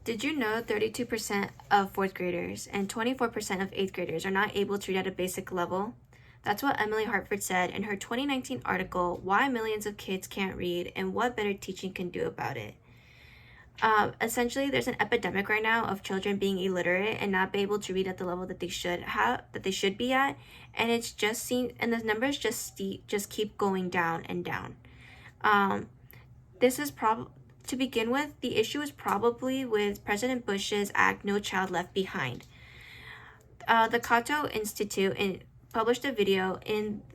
Did you know 32% of fourth graders and 24% of eighth graders are not able to read at a basic level? That's what Emily Hartford said in her 2019 article, Why Millions of Kids Can't Read and What Better Teaching Can Do About It. Essentially, there's an epidemic right now of children being illiterate and not be able to read at the level that they should be at, and it's just seen, and the numbers just keep going down and down. This is to begin with, the issue is probably with President Bush's act, No Child Left Behind. The Cato Institute published a video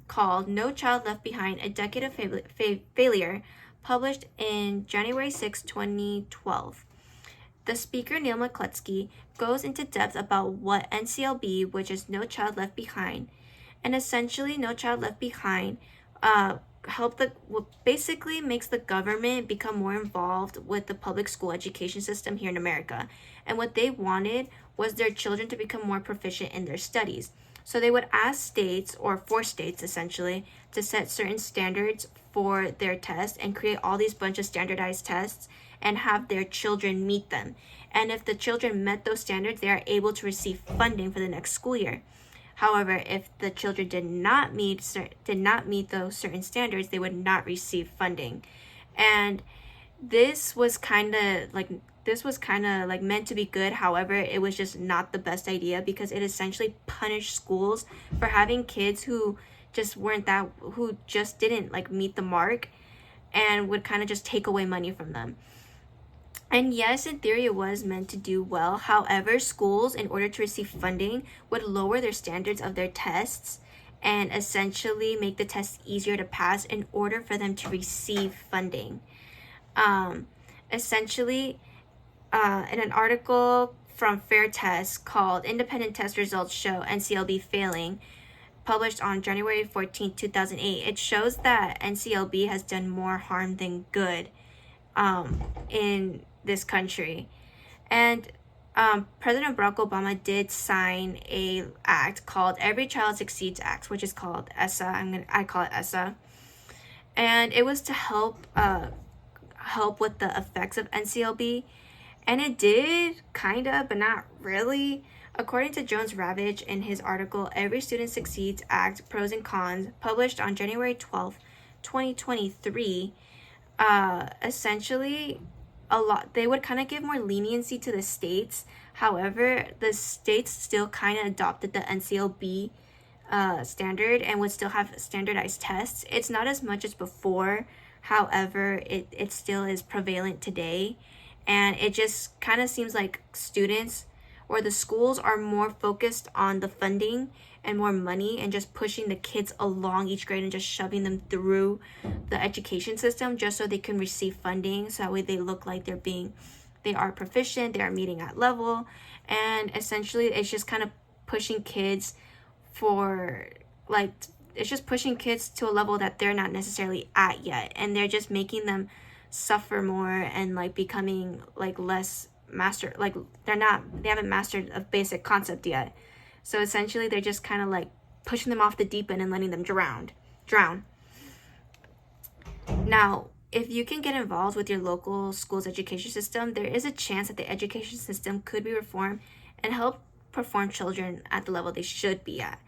called No Child Left Behind, A Decade of Failure, published in January 6, 2012. The speaker, Neil McCluskey, goes into depth about what NCLB, which is No Child Left Behind, and essentially No Child Left Behind basically makes the government become more involved with the public school education system here in America. And what they wanted was their children to become more proficient in their studies. So they would ask states, or force states essentially, to set certain standards for their tests and create all these bunch of standardized tests and have their children meet them. And if the children met those standards, they are able to receive funding for the next school year. However, if the children did not meet those certain standards, they would not receive funding. And this was kind of like meant to be good. However, it was just not the best idea because it essentially punished schools for having kids who just didn't meet the mark, and would kind of just take away money from them. And yes, in theory, it was meant to do well. However, schools, in order to receive funding, would lower their standards of their tests and essentially make the tests easier to pass in order for them to receive funding. Essentially, in an article from Fair Test called Independent Test Results Show NCLB Failing, published on January 14, 2008, it shows that NCLB has done more harm than good in this country. And President Barack Obama did sign a act called Every Child Succeeds Act, which is called ESSA. I call it ESSA. And it was to help with the effects of NCLB. And it did, kind of, but not really. According to Jones Ravitch in his article, Every Student Succeeds Act, Pros and Cons, published on January 12, 2023, essentially, they would kind of give more leniency to the states. However, the states still kind of adopted the NCLB standard and would still have standardized tests. It's not as much as before. However, it still is prevalent today. And it just kind of seems like students or the schools are more focused on the funding and more money and just pushing the kids along each grade and just shoving them through the education system just so they can receive funding. So that way they look like they are proficient, they are meeting at level. And essentially it's just kind of pushing kids it's just pushing kids to a level that they're not necessarily at yet. And they're just making them suffer more and becoming less master, they haven't mastered a basic concept yet. So essentially they're just kind of pushing them off the deep end and letting them drown. Now, if you can get involved with your local school's education system, there is a chance that the education system could be reformed and help perform children at the level they should be at.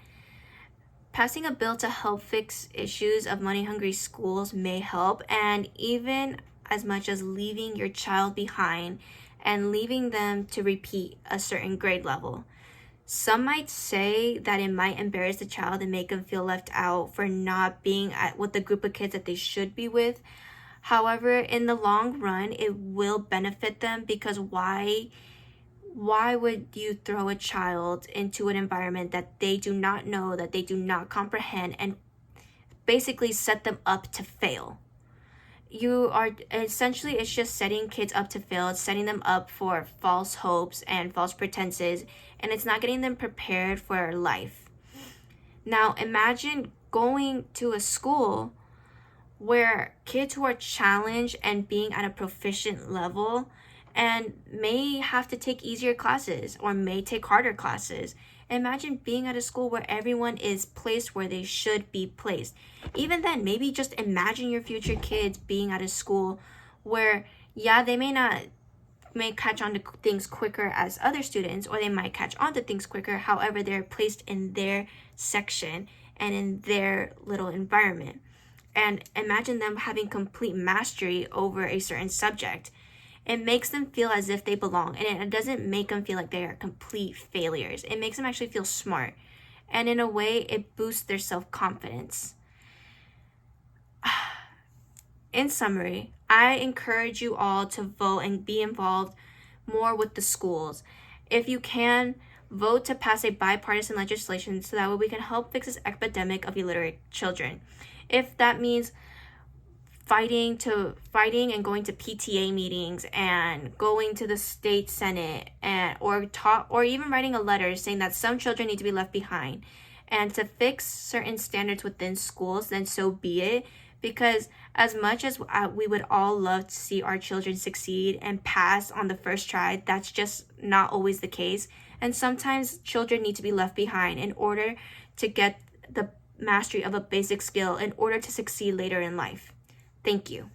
Passing a bill to help fix issues of money-hungry schools may help, and even as much as leaving your child behind and leaving them to repeat a certain grade level. Some might say that it might embarrass the child and make them feel left out for not being with the group of kids that they should be with. However, in the long run, it will benefit them because why would you throw a child into an environment that they do not know, that they do not comprehend, and basically set them up to fail? It's just setting kids up to fail. It's setting them up for false hopes and false pretenses, and it's not getting them prepared for life. Now, imagine going to a school where kids who are challenged and being at a proficient level and may have to take easier classes or may take harder classes. Imagine being at a school where everyone is placed where they should be placed. Even then, maybe just imagine your future kids being at a school where, they may not may catch on to things quicker as other students, or they might catch on to things quicker. However, they're placed in their section and in their little environment. And imagine them having complete mastery over a certain subject. It makes them feel as if they belong, and it doesn't make them feel like they are complete failures. It makes them actually feel smart. And in a way, it boosts their self-confidence. In summary, I encourage you all to vote and be involved more with the schools. If you can, vote to pass a bipartisan legislation so that way we can help fix this epidemic of illiterate children. If that means fighting and going to PTA meetings and going to the state senate or even writing a letter saying that some children need to be left behind and to fix certain standards within schools, then so be it. Because as much as we would all love to see our children succeed and pass on the first try, that's just not always the case. And sometimes children need to be left behind in order to get the mastery of a basic skill in order to succeed later in life. Thank you.